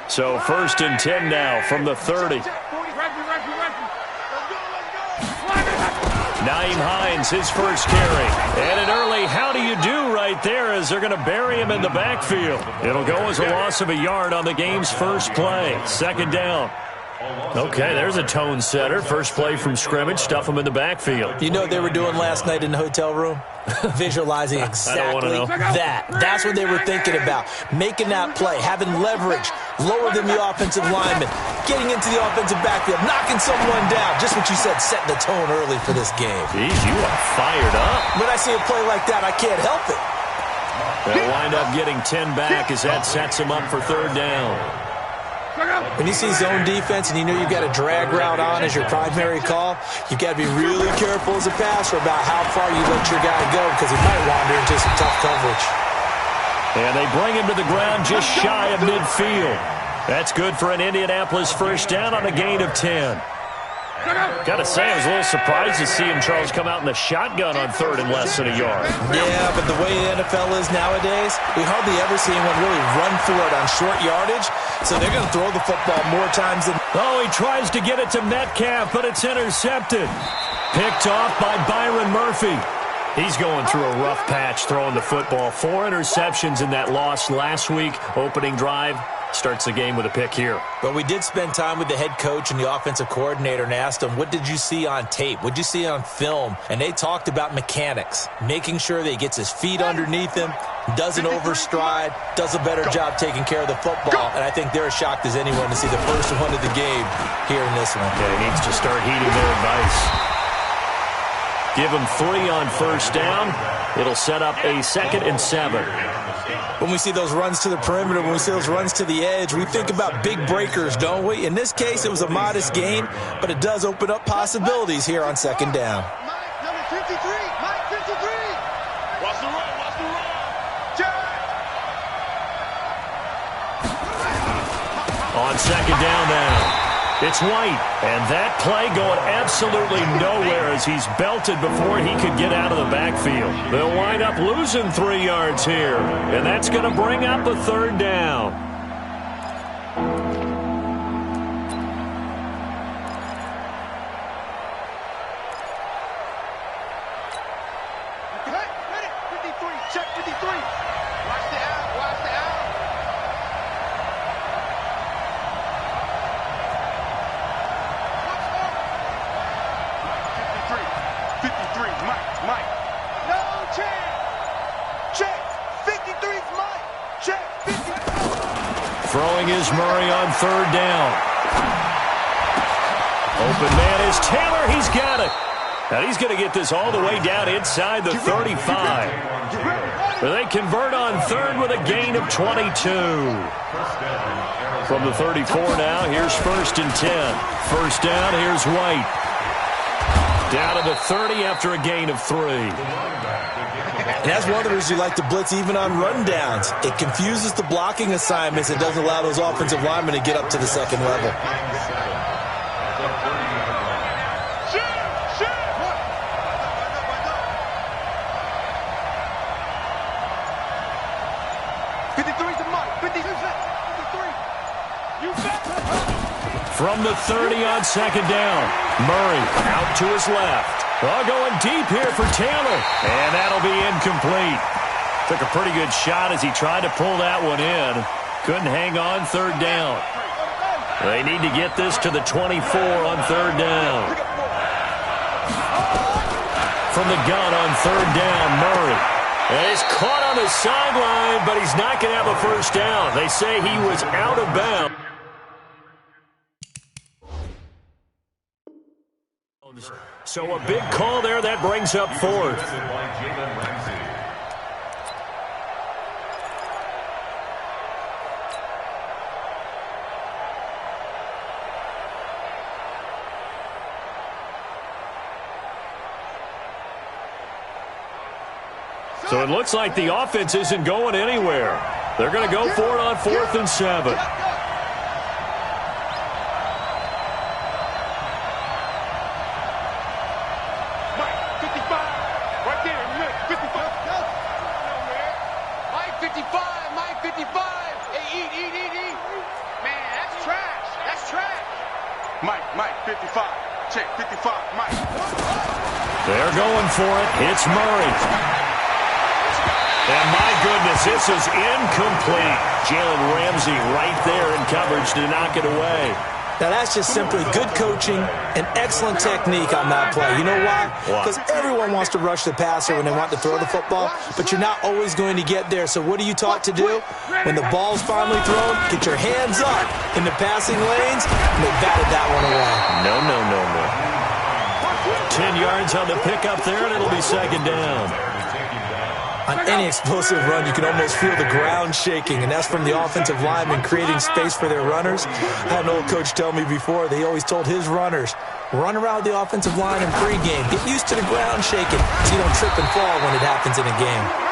So 1st and 10 now from the 30. Naeem Hines, his first carry. And an early how do you do right there as they're going to bury him in the backfield. It'll go as a loss of a yard on the game's first play. 2nd down. Okay, there's a tone setter. First play from scrimmage, stuff him in the backfield. You know what they were doing last night in the hotel room? Visualizing exactly that. That's what they were thinking about. Making that play, having leverage, lower than the offensive lineman, getting into the offensive backfield, knocking someone down. Just what you said, setting the tone early for this game. Jeez, you are fired up. When I see a play like that, I can't help it. They'll wind up getting 10 back as that sets him up for 3rd down. When you see zone defense and you know you've got a drag route on as your primary call, you've got to be really careful as a passer about how far you let your guy go because he might wander into some tough coverage. And they bring him to the ground just shy of midfield. That's good for an Indianapolis first down on a gain of 10. Got to say, I was a little surprised to see him, Charles, come out in the shotgun on 3rd and less than a yard. Yeah, but the way the NFL is nowadays, we hardly ever see anyone really run for it on short yardage, so they're going to throw the football more times than... Oh, he tries to get it to Metcalf, but it's intercepted. Picked off by Byron Murphy. He's going through a rough patch throwing the football. 4 interceptions in that loss last week. Opening drive. Starts the game with a pick here. But we did spend time with the head coach and the offensive coordinator and asked them, what did you see on tape? What did you see on film? And they talked about mechanics, making sure that he gets his feet underneath him, doesn't overstride, does a better job taking care of the football. And I think they're as shocked as anyone to see the first one of the game here in this one. Yeah, he needs to start heeding their advice. Give him 3 on 1st down. It'll set up a 2nd and 7. When we see those runs to the perimeter, when we see those runs to the edge, we think about big breakers, don't we? In this case, it was a modest gain, but it does open up possibilities here on 2nd down. Mike, number 53, Mike 53. Watch the run, watch the run. On 2nd down now. It's White, and that play going absolutely nowhere as he's belted before he could get out of the backfield. They'll wind up losing 3 yards here, and that's going to bring up a 3rd down. Ready, 53, check 53. Watch the out, watch the out. Mike. No check. Check. 53's Mike. Check. 53. Throwing is Murray on 3rd down. Open man is Taylor. He's got it. Now he's going to get this all the way down inside the 35. But they convert on 3rd with a gain of 22. From the 34 now, here's 1st and 10. First down, here's White. Down to the 30 after a gain of 3. And that's one of the reasons you like to blitz even on rundowns. It confuses the blocking assignments. It doesn't allow those offensive linemen to get up to the 2nd level. From the 30 on 2nd down. Murray out to his left. Going deep here for Taylor. And that'll be incomplete. Took a pretty good shot as he tried to pull that one in. Couldn't hang on 3rd down. They need to get this to the 24 on 3rd down. From the gun on 3rd down, Murray. And he's caught on the sideline, but he's not going to have a first down. They say he was out of bounds. So a big call there. That brings up 4th. So it looks like the offense isn't going anywhere. They're going to go for it on 4th and 7. Mike 55. Check 55. Mike. They're going for it. It's Murray. And my goodness, this is incomplete. Jalen Ramsey right there in coverage to knock it away. Now, that's just simply good coaching and excellent technique on that play. You know why? Because everyone wants to rush the passer when they want to throw the football, but you're not always going to get there. So what are you taught to do? When the ball's finally thrown, get your hands up in the passing lanes, and they batted that one away. No. 10 yards on the pickup there, and it'll be second down. On any explosive run, you can almost feel the ground shaking, and that's from the offensive linemen creating space for their runners. I had an old coach tell me before, they always told his runners, run around the offensive line in pregame. Get used to the ground shaking so you don't trip and fall when it happens in a game.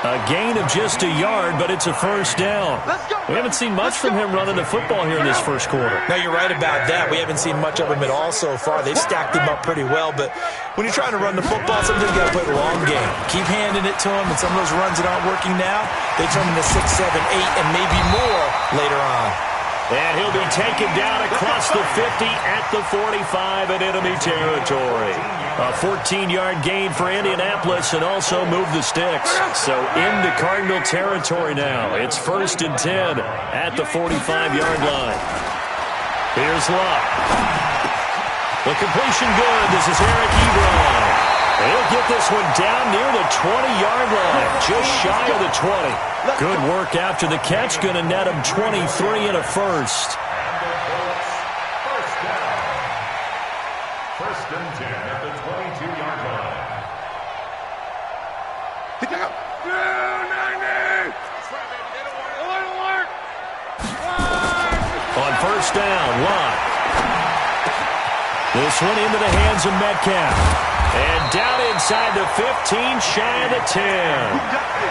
A gain of just a yard, but it's a first down. We haven't seen much from him running the football here in this first quarter. No, you're right about that. We haven't seen much of him at all so far. They've stacked him up pretty well, but when you're trying to run the football, sometimes you got to play the long game. Keep handing it to him, and some of those runs that aren't working now, they turn into 6, 7, 8, and maybe more later on. And he'll be taken down across the 50 at the 45 in enemy territory. A 14-yard gain for Indianapolis and also move the sticks. So into Cardinal territory now. It's 1st and 10 at the 45-yard line. Here's Luck. The completion good. This is Eric Ebron. He'll get this one down near the 20-yard line, just shy of the 20. Good work after the catch. Going to net him 23 and a first. First and 10 at the 22-yard line. Pick up. 90. On first down, Luck. This one into the hands of Metcalf. And down inside the 15, shy of the 10.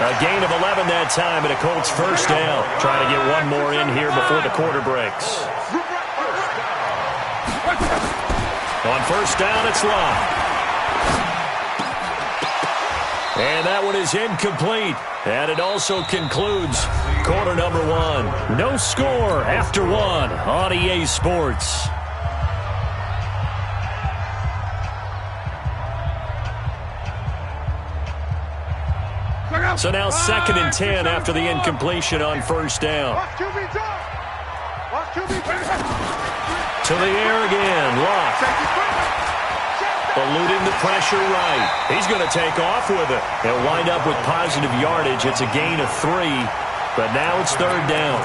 A gain of 11 that time, and a Colts first down. Trying to get one more in here before the quarter breaks. On first down, it's Luck. And that one is incomplete. And it also concludes quarter number 1. No score after 1 on EA Sports. So now 2nd and 10 after the incompletion on first down. To the air again, Luck. Eluding the pressure right. He's going to take off with it. He'll wind up with positive yardage. It's a gain of 3, but now it's 3rd down.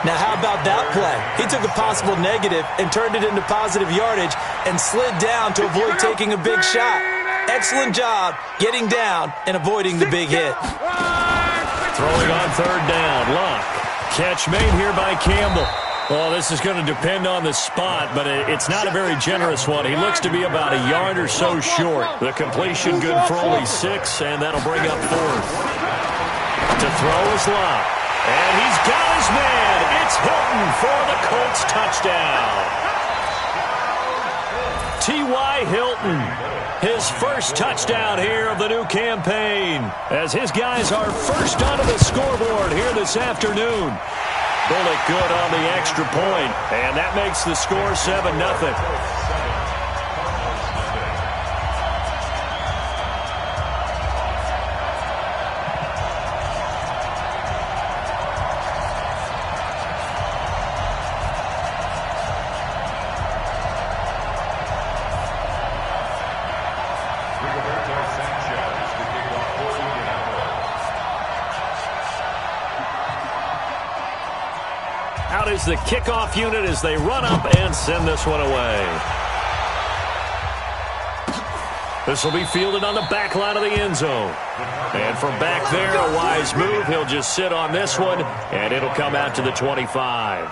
Now, how about that play? He took a possible negative and turned it into positive yardage and slid down to avoid taking a big shot. Excellent job getting down and avoiding the big hit. Throwing on 3rd down, Luck. Catch made here by Campbell. Well, this is going to depend on the spot, but it's not a very generous one. He looks to be about a yard or so short. The completion good for only 6, and that'll bring up 4th. To throw is Luck. And he's got his man. It's Hilton for the Colts touchdown. T.Y. Hilton, his first touchdown here of the new campaign, as his guys are first onto the scoreboard here this afternoon. Bullet good on the extra point, and that makes the score 7-0. Out is the kickoff unit as they run up and send this one away. This will be fielded on the back line of the end zone. And from back there, a wise move. He'll just sit on this one, and it'll come out to the 25.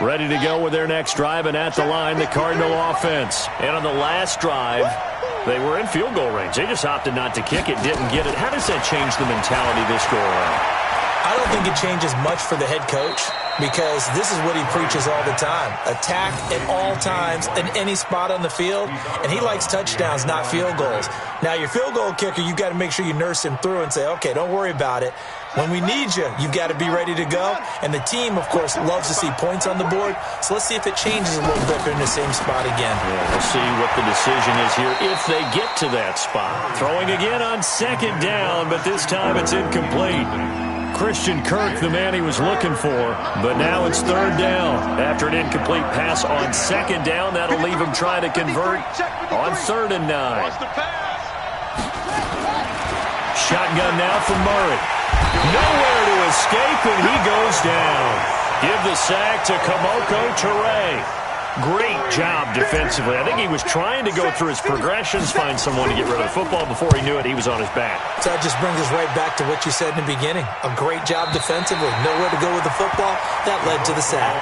Ready to go with their next drive, and at the line, the Cardinal offense. And on the last drive, they were in field goal range. They just opted not to kick it, didn't get it. How does that change the mentality this go around? I don't think it changes much for the head coach. because this is what he preaches all the time. Attack at all times in any spot on the field, and he likes touchdowns, not field goals. Now, your field goal kicker, you've got to make sure you nurse him through and say, okay, don't worry about it. When we need you, you've got to be ready to go. And the team, of course, loves to see points on the board. So let's see if it changes a little bit. They're in the same spot again. Yeah, we'll see what the decision is here if they get to that spot. Throwing again on second down, but this time it's incomplete. Christian Kirk, the man he was looking for, but now it's third down. After an incomplete pass on second down, that'll leave him trying to convert on 3rd and 9. Shotgun now from Murray. Nowhere to escape, and he goes down. Give the sack to Kamoko Toure. Great job defensively. I think he was trying to go through his progressions, find someone to get rid of the football. Before he knew it, he was on his back. So that just brings us right back to what you said in the beginning. A great job defensively. Nowhere to go with the football. That led to the sack.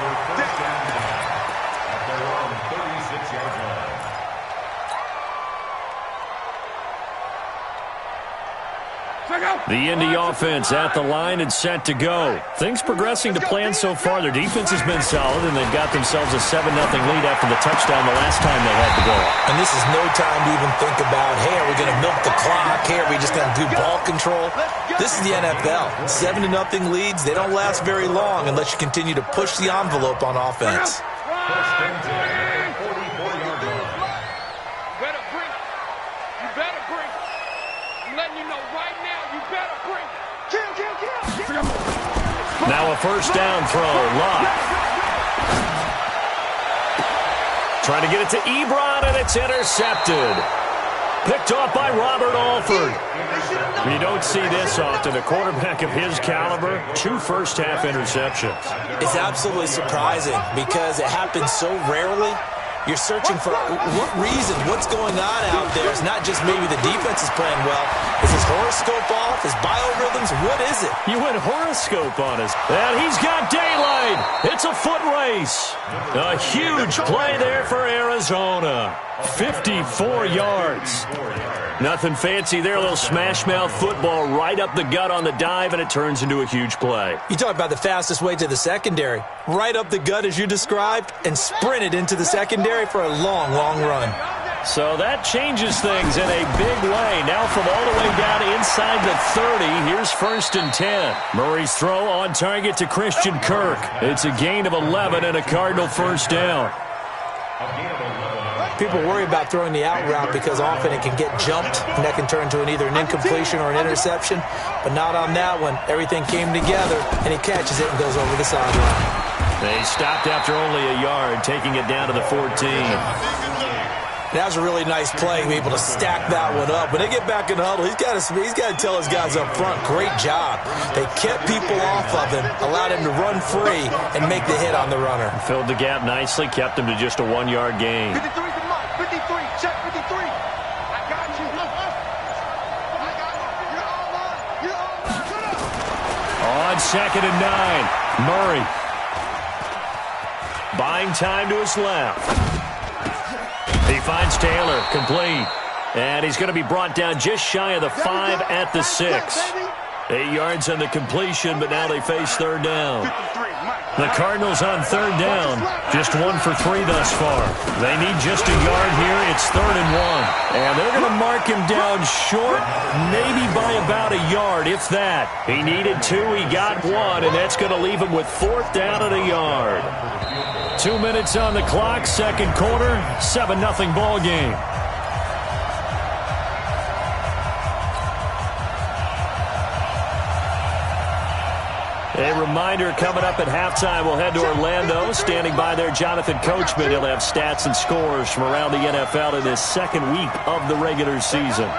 The Indy offense at the line and set to go. Things progressing to plan so far. Their defense has been solid, and they've got themselves a 7-0 lead after the touchdown the last time they had the ball. And this is no time to even think about, hey, are we going to milk the clock? Hey, are we just going to do ball control? This is the NFL. 7-0 leads, they don't last very long unless you continue to push the envelope on offense. Now a first down throw. Locke. Trying to get it to Ebron, and it's intercepted. Picked off by Robert Alford. You don't see this often. A quarterback of his caliber, 2 first-half interceptions. It's absolutely surprising because it happens so rarely. You're searching for what reason, what's going on out there. It's not just maybe the defense is playing well. Is his horoscope off? His biorhythms? What is it? You went horoscope on us. And he's got daylight. It's a foot race. A huge play there for Arizona. 54 yards. Nothing fancy there. A little smash-mouth football right up the gut on the dive, and it turns into a huge play. You talk about the fastest way to the secondary. Right up the gut, as you described, and sprinted into the secondary for a long, long run. So that changes things in a big way. Now from all the way down inside the 30, here's 1st and 10. Murray's throw on target to Christian Kirk. It's a gain of 11 and a Cardinal first down. People worry about throwing the out route because often it can get jumped, and that can turn into either an incompletion or an interception. But not on that one. Everything came together, and he catches it and goes over the sideline. They stopped after only a yard, taking it down to the 14. That was a really nice play, be able to stack that one up. When they get back in the huddle, he's got to tell his guys up front, great job. They kept people off of him, allowed him to run free, and make the hit on the runner. Filled the gap nicely, kept him to just a 1-yard gain. 53 to Mike. 53, check 53. I got you. You're all on. On 2nd and 9, Murray. Buying time to his left. He finds Taylor, complete. And he's going to be brought down just shy of the 5 at the 6. 8 yards on the completion, but now they face 3rd down. The Cardinals on 3rd down, just 1 for 3 thus far. They need just a yard here. It's 3rd and 1. And they're going to mark him down short, maybe by about a yard, if that. He needed 2, he got 1, and that's going to leave him with 4th down at a yard. 2 minutes on the clock, 2nd quarter, 7-0 ball game. A reminder, coming up at halftime, we'll head to Orlando. Standing by there, Jonathan Coachman. He'll have stats and scores from around the NFL in this 2nd week of the regular season.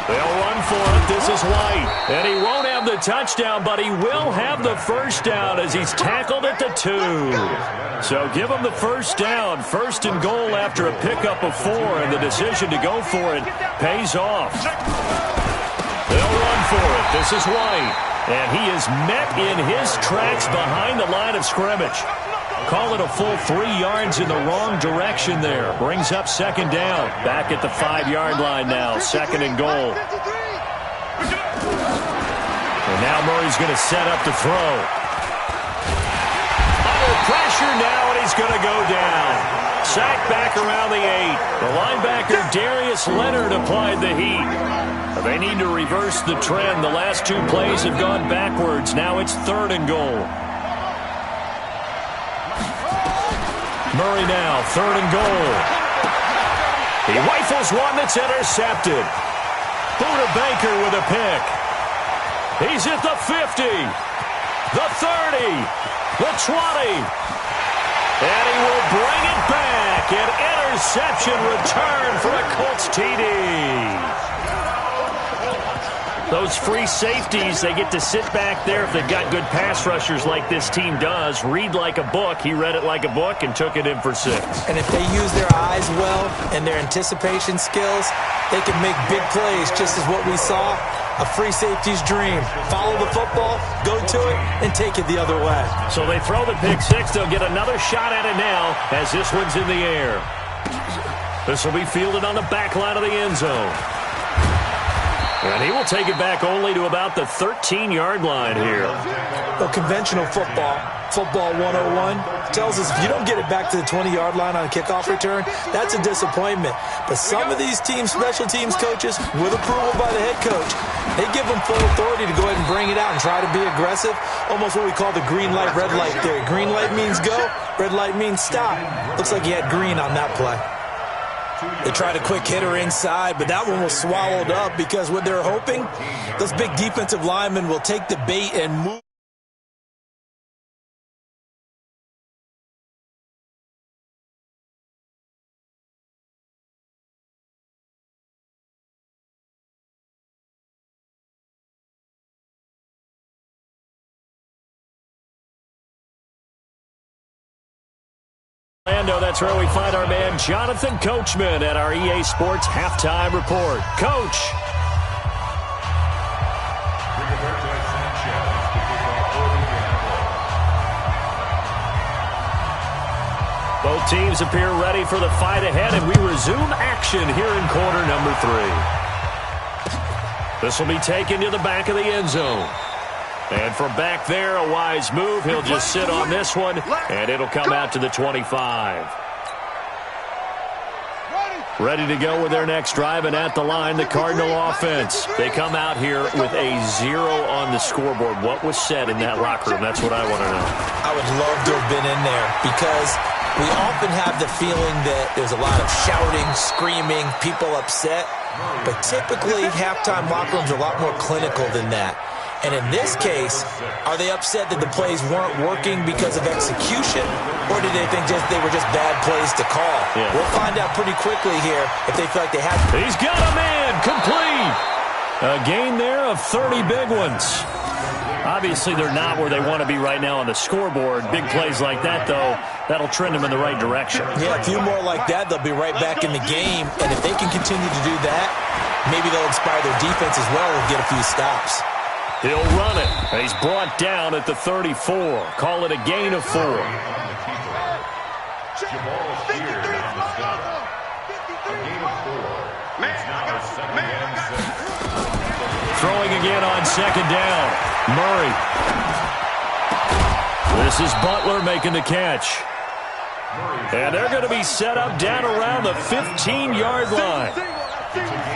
They'll run for it. This is White. And he won't have the touchdown, but he will have the first down as he's tackled at the 2. So give him the first down. 1st and goal after a pickup of 4, and the decision to go for it pays off. They'll run for it. This is White. And he is met in his tracks behind the line of scrimmage. Call it a full 3 yards in the wrong direction there. Brings up 2nd down. Back at the 5-yard line now. 2nd and goal. And now Murray's going to set up to throw. pressure now, and he's going to go down. Sacked back around the 8. The linebacker, Darius Leonard, applied the heat. They need to reverse the trend. The last 2 plays have gone backwards. Now it's 3rd and goal. Murray now, 3rd and goal. He rifles one that's intercepted. Buda Baker with a pick. He's at the 50, the 30, the 20. And he will bring it back. An interception return for a Colts TD. Those free safeties, they get to sit back there if they've got good pass rushers like this team does. Read like a book. He read it like a book and took it in for 6. And if they use their eyes well and their anticipation skills, they can make big plays, just as what we saw. A free safety's dream. Follow the football, go to it, and take it the other way. So they throw the pick 6. They'll get another shot at it now as this one's in the air. This will be fielded on the back line of the end zone. And he will take it back only to about the 13-yard line here. Well, conventional football 101, tells us if you don't get it back to the 20-yard line on a kickoff return, that's a disappointment. But some of these teams, special teams coaches, with approval by the head coach, they give them full authority to go ahead and bring it out and try to be aggressive, almost what we call the green light, red light theory. Green light means go, red light means stop. Looks like he had green on that play. They tried a quick hitter inside, but that one was swallowed up because what they're hoping, those big defensive linemen will take the bait and move. That's where we find our man Jonathan Coachman at our EA Sports Halftime Report. Coach. Both teams appear ready for the fight ahead, and we resume action here in quarter number 3. This will be taken to the back of the end zone. And from back there, a wise move. He'll just sit on this one, and it'll come out to the 25. Ready to go with their next drive, and at the line, the Cardinal offense. They come out here with a 0 on the scoreboard. What was said in that locker room? That's what I want to know. I would love to have been in there because we often have the feeling that there's a lot of shouting, screaming, people upset. But typically, halftime locker rooms are a lot more clinical than that. And in this case, are they upset that the plays weren't working because of execution, or did they think they were just bad plays to call? Yeah. We'll find out pretty quickly here if they feel like they had. He's got a man complete. A gain there of 30 big ones. Obviously, they're not where they want to be right now on the scoreboard. Big plays like that, though, that'll trend them in the right direction. Yeah, a few more like that, they'll be right back in the game. And if they can continue to do that, maybe they'll inspire their defense as well and get a few stops. He'll run it. He's brought down at the 34. Call it a gain of 4. Throwing again on 2nd down. Murray. This is Butler making the catch. And they're going to be set up down around the 15-yard line.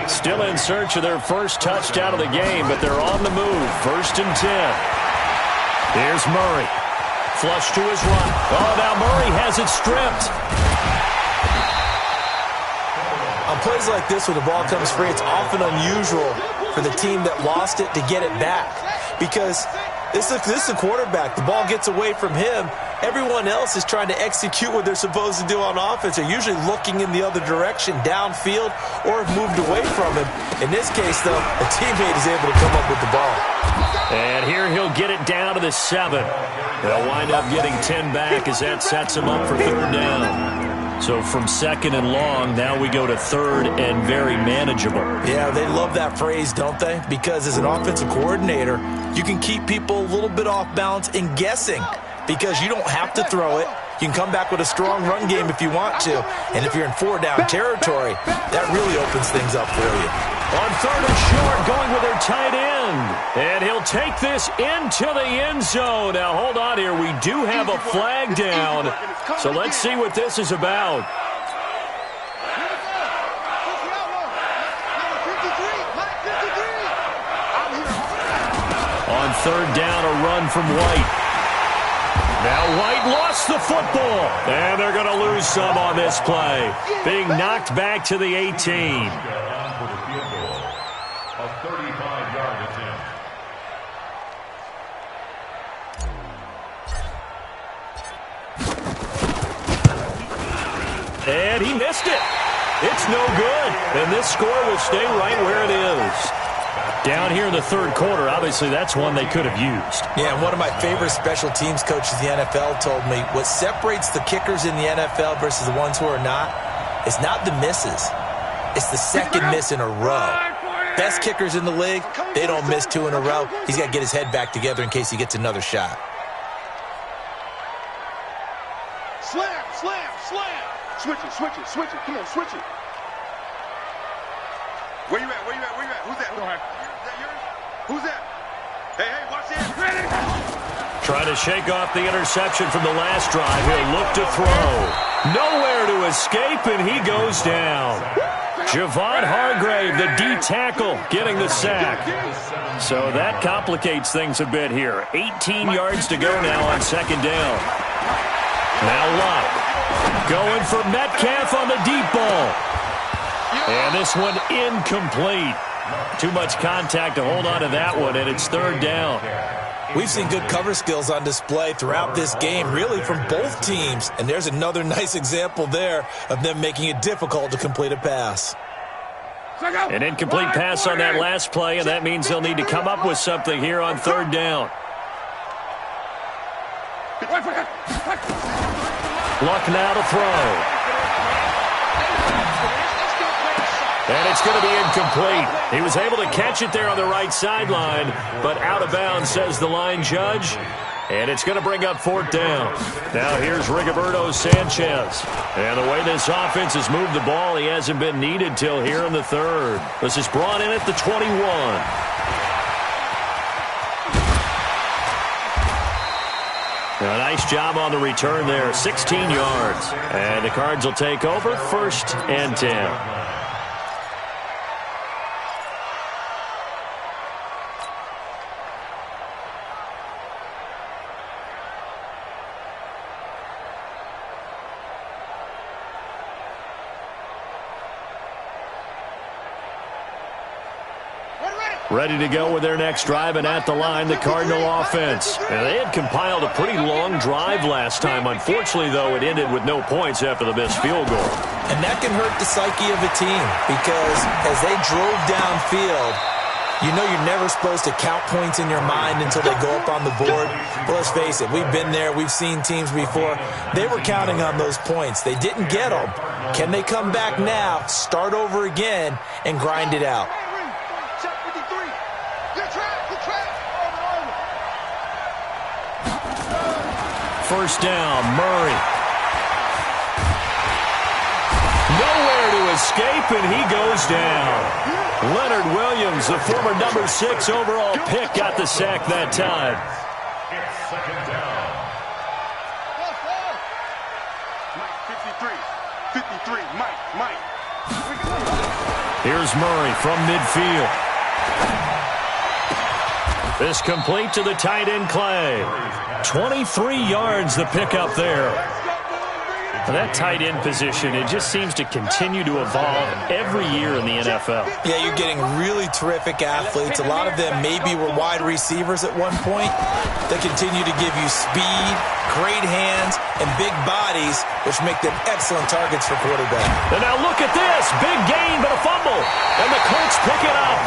Still in search of their first touchdown of the game, but they're on the move. 1st and 10. Here's Murray. Flush to his right. Oh, now Murray has it stripped. On plays like this where the ball comes free, it's often unusual for the team that lost it to get it back because this is a quarterback. The ball gets away from him. Everyone else is trying to execute what they're supposed to do on offense. They're usually looking in the other direction, downfield, or have moved away from him. In this case, though, a teammate is able to come up with the ball. And here he'll get it down to the 7. They'll wind up getting 10 back as that sets him up for 3rd down. So from 2nd and long, now we go to 3rd and very manageable. Yeah, they love that phrase, don't they? Because as an offensive coordinator, you can keep people a little bit off balance and guessing because you don't have to throw it. You can come back with a strong run game if you want to. And if you're in 4-down territory, that really opens things up for you. On third and short, going with their tight end. And he'll take this into the end zone. Now, hold on here. We do have a flag down. So let's see what this is about. On third down, a run from White. Now White lost the football, and they're going to lose some on this play. Being knocked back to the 18. For the field goal, a 35-yard attempt. And he missed it. It's no good, and this score will stay right where it is. Down here in the third quarter, obviously that's one they could have used. Yeah, and one of my favorite special teams coaches in the NFL told me what separates the kickers in the NFL versus the ones who are not, it's not the misses. It's the second miss in a row. Best kickers in the league, they don't miss 2 in a row. He's got to get his head back together in case he gets another shot. Slam, slam, slam. Switch it, switch it, switch it. Come on, switch it. Where you at? Where you at? Where you at? Who's that? Is that yours? Who's that? Hey, hey, watch it. Ready? Trying to shake off the interception from the last drive. He'll look to throw. Nowhere to escape, and he goes down. Javon Hargrave, the D tackle, getting the sack. So that complicates things a bit here. 18 yards to go now on second down. Now Luck going for Metcalf on the deep ball. And this one incomplete. Too much contact to hold on to that one, and it's third down. We've seen good cover skills on display throughout this game, really from both teams. And there's another nice example there of them making it difficult to complete a pass. An incomplete pass on that last play, and that means they'll need to come up with something here on third down. Luck now to throw. And it's going to be incomplete. He was able to catch it there on the right sideline, but out of bounds, says the line judge. And it's going to bring up fourth down. Now here's Rigoberto Sanchez. And the way this offense has moved the ball, he hasn't been needed till here in the third. This is brought in at the 21. A nice job on the return there, 16 yards. And the Cards will take over, 1st and 10. Ready to go with their next drive, and at the line, the Cardinal offense. And they had compiled a pretty long drive last time. Unfortunately, though, it ended with no points after the missed field goal. And that can hurt the psyche of a team because as they drove downfield, you know you're never supposed to count points in your mind until they go up on the board. But let's face it, we've been there. We've seen teams before. They were counting on those points. They didn't get them. Can they come back now, start over again, and grind it out? First down, Murray. Nowhere to escape, and he goes down. Leonard Williams, the former number 6 overall pick, got the sack that time. It's second down. Mike, 53, Mike. Here's Murray from midfield. This complete to the tight end, Clay. 23 yards the pickup there. And that tight end position, it just seems to continue to evolve every year in the NFL. Yeah, you're getting really terrific athletes. A lot of them maybe were wide receivers at one point. They continue to give you speed, great hands, and big bodies, which make them excellent targets for quarterback. And now look at this. Big gain, but a fumble. And the Colts pick it up.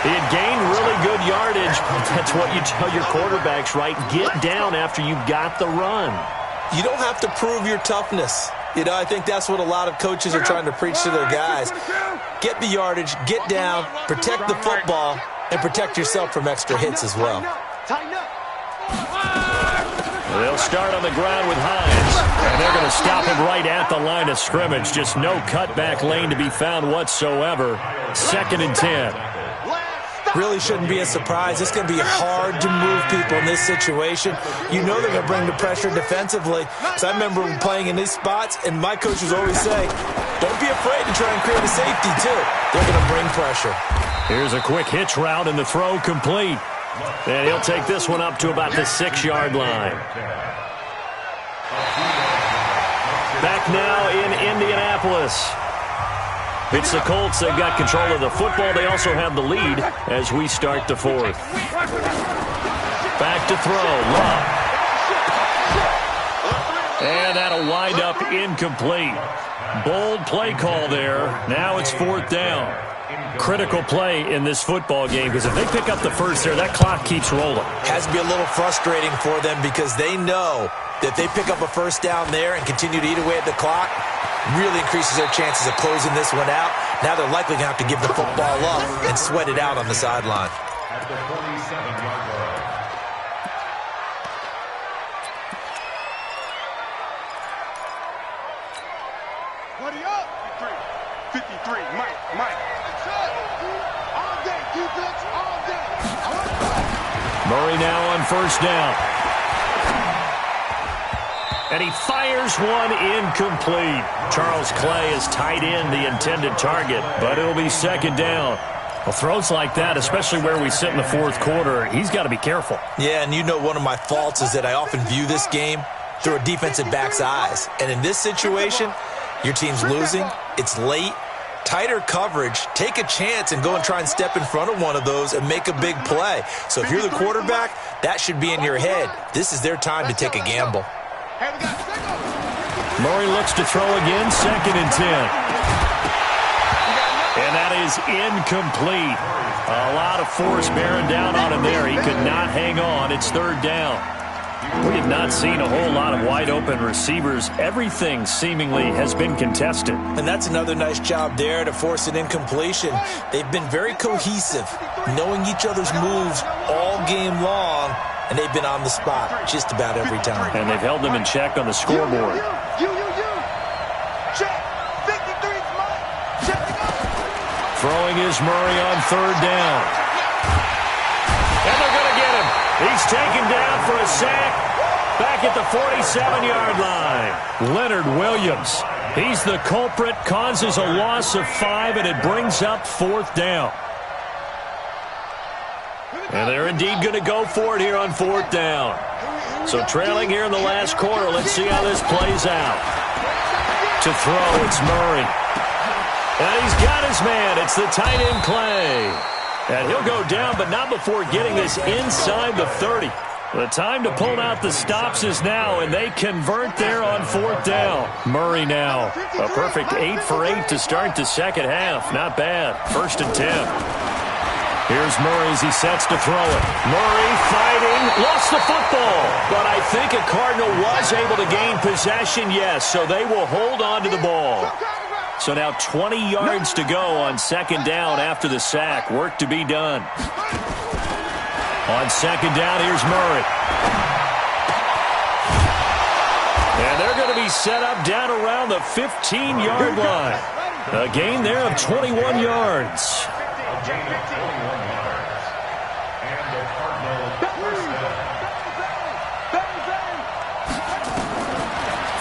He had gained really good yardage. That's what you tell your quarterbacks, right? Get down after you've got the run. You don't have to prove your toughness. You know, I think that's what a lot of coaches are trying to preach to their guys. Get the yardage, get down, protect the football, and protect yourself from extra hits as well. They'll start on the ground with Hines, and they're going to stop him right at the line of scrimmage. Just no cutback lane to be found whatsoever. 2nd and 10. Really shouldn't be a surprise. It's going to be hard to move people in this situation. You know they're going to bring the pressure defensively. So I remember playing in these spots, and my coaches always say, don't be afraid to try and create a safety, too. They're going to bring pressure. Here's a quick hitch route, and the throw complete. And he'll take this one up to about the 6-yard line. Back now in Indianapolis. It's the Colts. They've got control of the football. They also have the lead as we start the 4th. Back to throw. Love. And that'll wind up incomplete. Bold play call there. Now it's 4th down. Critical play in this football game because if they pick up the first there, that clock keeps rolling. Has to be a little frustrating for them because they know that they pick up a first down there and continue to eat away at the clock, really increases their chances of closing this one out. Now they're likely going to have to give the football up and sweat it out on the sideline. At the 47-yard line. Buddy up. 53, Mike. All day, defense, all day. Murray now on 1st down. And he fires one incomplete. Charles Clay is tight in the intended target, but it'll be 2nd down. Well, throws like that, especially where we sit in the 4th quarter, he's got to be careful. Yeah, and you know one of my faults is that I often view this game through a defensive back's eyes. And in this situation, your team's losing, it's late, tighter coverage, take a chance and go and try and step in front of one of those and make a big play. So if you're the quarterback, that should be in your head. This is their time to take a gamble. Murray looks to throw again, 2nd and 10. And that is incomplete. A lot of force bearing down on him there. He could not hang on. It's 3rd down. We have not seen a whole lot of wide-open receivers. Everything seemingly has been contested. And that's another nice job there to force an incompletion. They've been very cohesive, knowing each other's moves all game long, and they've been on the spot just about every time. And they've held them in check on the scoreboard. Check. 53's Mike. Check it out. Throwing is Murray on 3rd down. And they're going to get him. He's taken down for a sack back at the 47-yard line. Leonard Williams. He's the culprit, causes a loss of 5, and it brings up 4th down. And they're indeed going to go for it here on 4th down. So trailing here in the last quarter, let's see how this plays out. To throw, it's Murray. And he's got his man. It's the tight end Clay. And he'll go down, but not before getting this inside the 30. The time to pull out the stops is now, and they convert there on 4th down. Murray now. A perfect 8 for 8 to start the second half. Not bad. 1st and 10. Here's Murray as he sets to throw it. Murray fighting, lost the football. But I think a Cardinal was able to gain possession, yes, so they will hold on to the ball. So now 20 yards to go on 2nd down after the sack. Work to be done. On 2nd down, here's Murray. And they're going to be set up down around the 15-yard line. A gain there of 21 yards.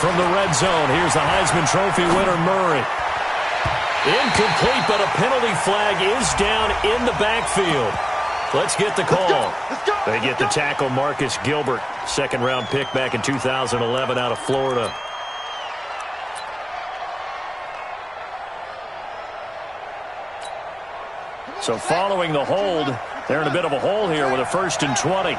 From the red zone, here's the Heisman Trophy winner, Murray. Incomplete, but a penalty flag is down in the backfield. Let's get the call. They get the tackle, Marcus Gilbert, 2nd-round pick back in 2011 out of Florida. So following the hold, they're in a bit of a hole here with a 1st and 20.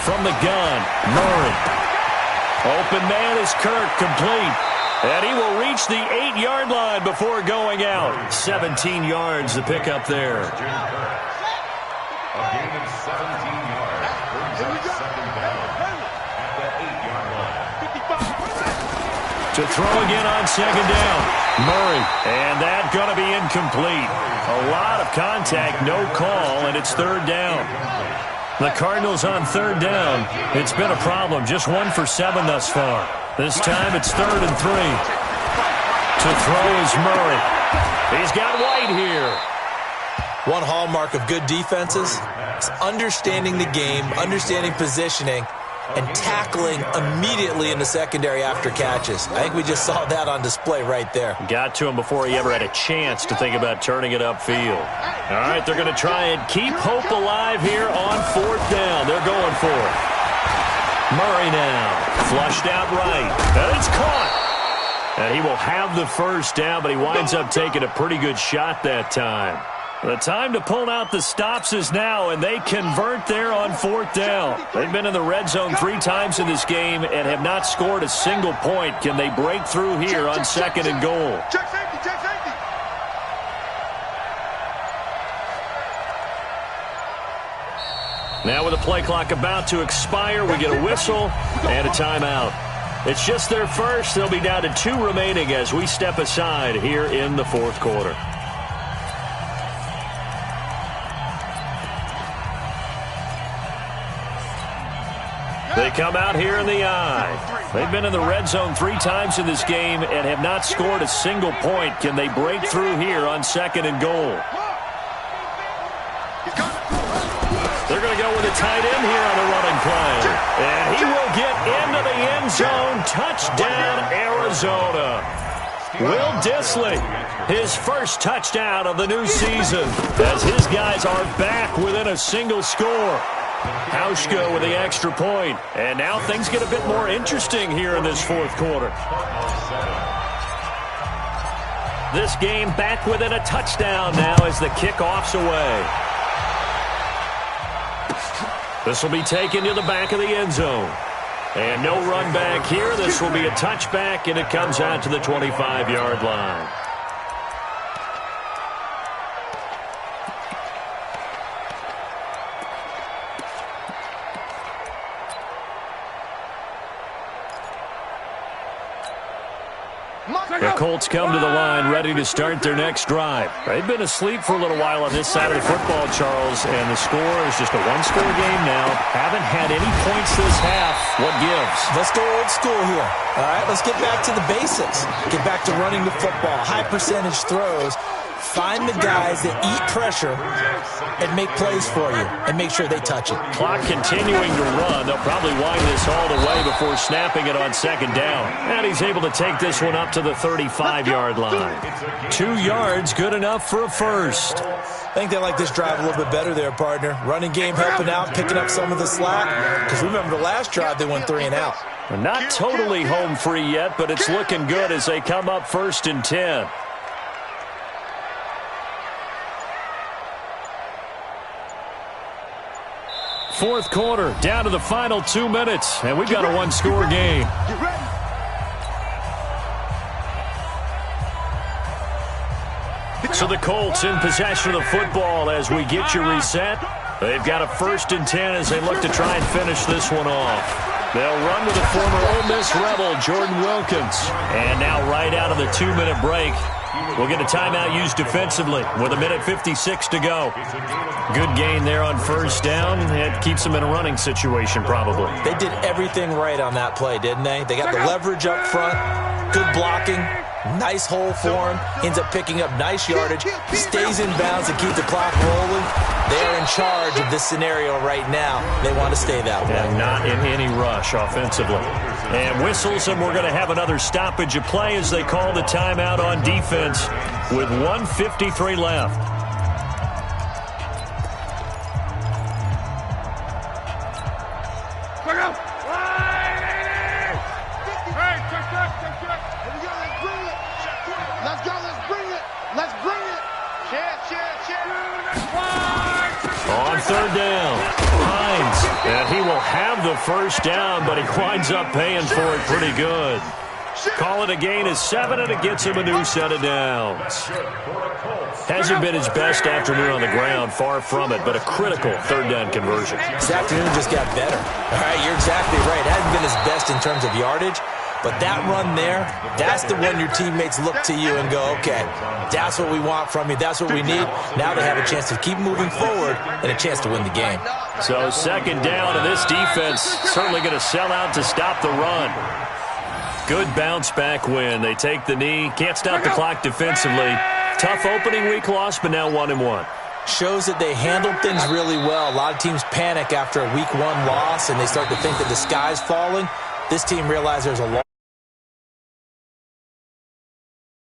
From the gun, Murray. Open man is Kirk, complete. And he will reach the 8-yard line before going out. 17 yards to pick up there. A gain of 17 yards. Brings up 2nd down at the 8-yard line. To throw again on 2nd down. Murray, and that's going to be incomplete. A lot of contact, no call, and it's third down. The Cardinals on third down. It's been a problem. Just 1 for 7 thus far. This time it's 3rd and 3. To throw is Murray. He's got White here. One hallmark of good defenses is understanding the game, understanding positioning, and tackling immediately in the secondary after catches. I think we just saw that on display right there. Got to him before he ever had a chance to think about turning it upfield. All right, they're going to try and keep hope alive here on 4th down. They're going for it. Murray now, flushed out right, and it's caught. And he will have the first down, but he winds up taking a pretty good shot that time. The time to pull out the stops is now, and they convert there on 4th down. They've been in the red zone 3 times in this game and have not scored a single point. Can they break through here on 2nd and goal? Check safety, check safety. Now with the play clock about to expire, we get a whistle and a timeout. It's just their first. They'll be down to 2 remaining as we step aside here in the 4th quarter. They come out here in the eye. They've been in the red zone 3 times in this game and have not scored a single point. Can they break through here on 2nd and goal? They're going to go with a tight end here on the running play. And he will get into the end zone. Touchdown, Arizona. Will Dissly, his first touchdown of the new season, as his guys are back within a single score. Hauschka with the extra point. And now things get a bit more interesting here in this 4th quarter. This game back within a touchdown now as the kickoff's away. This will be taken to the back of the end zone. And no run back here. This will be a touchback, and it comes out to the 25-yard line. The Colts come to the line ready to start their next drive. They've been asleep for a little while on this side of the football, Charles, and the score is just a 1-score game now. Haven't had any points this half. What gives? Let's go old school here. All right, let's get back to the basics. Get back to running the football, high percentage throws. Find the guys that eat pressure and make plays for you and make sure they touch it. Clock continuing to run. They'll probably wind this all the way before snapping it on 2nd down. And he's able to take this one up to the 35-yard line. 2 yards, good enough for a first. I think they like this drive a little bit better there, partner. Running game helping out, picking up some of the slack. Because remember the last drive, they went 3 and out. Not totally home free yet, but it's looking good as they come up 1st and 10. Fourth quarter, down to the final 2 minutes, and we've got a 1-score game. So the Colts in possession of the football as we get you reset. They've got a 1st and 10 as they look to try and finish this one off. They'll run with the former Ole Miss Rebel, Jordan Wilkins. And now right out of the 2-minute break, we'll get a timeout used defensively with 1:56 to go. Good gain there on 1st down. It keeps them in a running situation probably. They did everything right on that play, didn't they? They got the leverage up front, good blocking, nice hole for him, ends up picking up nice yardage, stays in bounds and keep the clock rolling. They are in charge of this scenario right now. They want to stay that way. And not in any rush offensively. And whistles, and we're going to have another stoppage of play as they call the timeout on defense with 1:53 left. On 3rd down, Hines, and he will have the 1st down, but he winds up paying for it pretty good. Call it a gain of 7, and it gets him a new set of downs. Hasn't been his best afternoon on the ground, far from it, but a critical 3rd down conversion. This afternoon just got better. All right, you're exactly right. Hasn't been his best in terms of yardage, But that run there, that's the one your teammates look to you and go, okay, that's what we want from you. That's what we need. Now they have a chance to keep moving forward and a chance to win the game. So second down, and this defense certainly going to sell out to stop the run. Good bounce-back win. They take the knee. Can't stop the clock defensively. Tough opening week loss, but now 1-1. Shows that they handled things really well. A lot of teams panic after a week 1 loss, and they start to think that the sky's falling. This team realized there's a lot.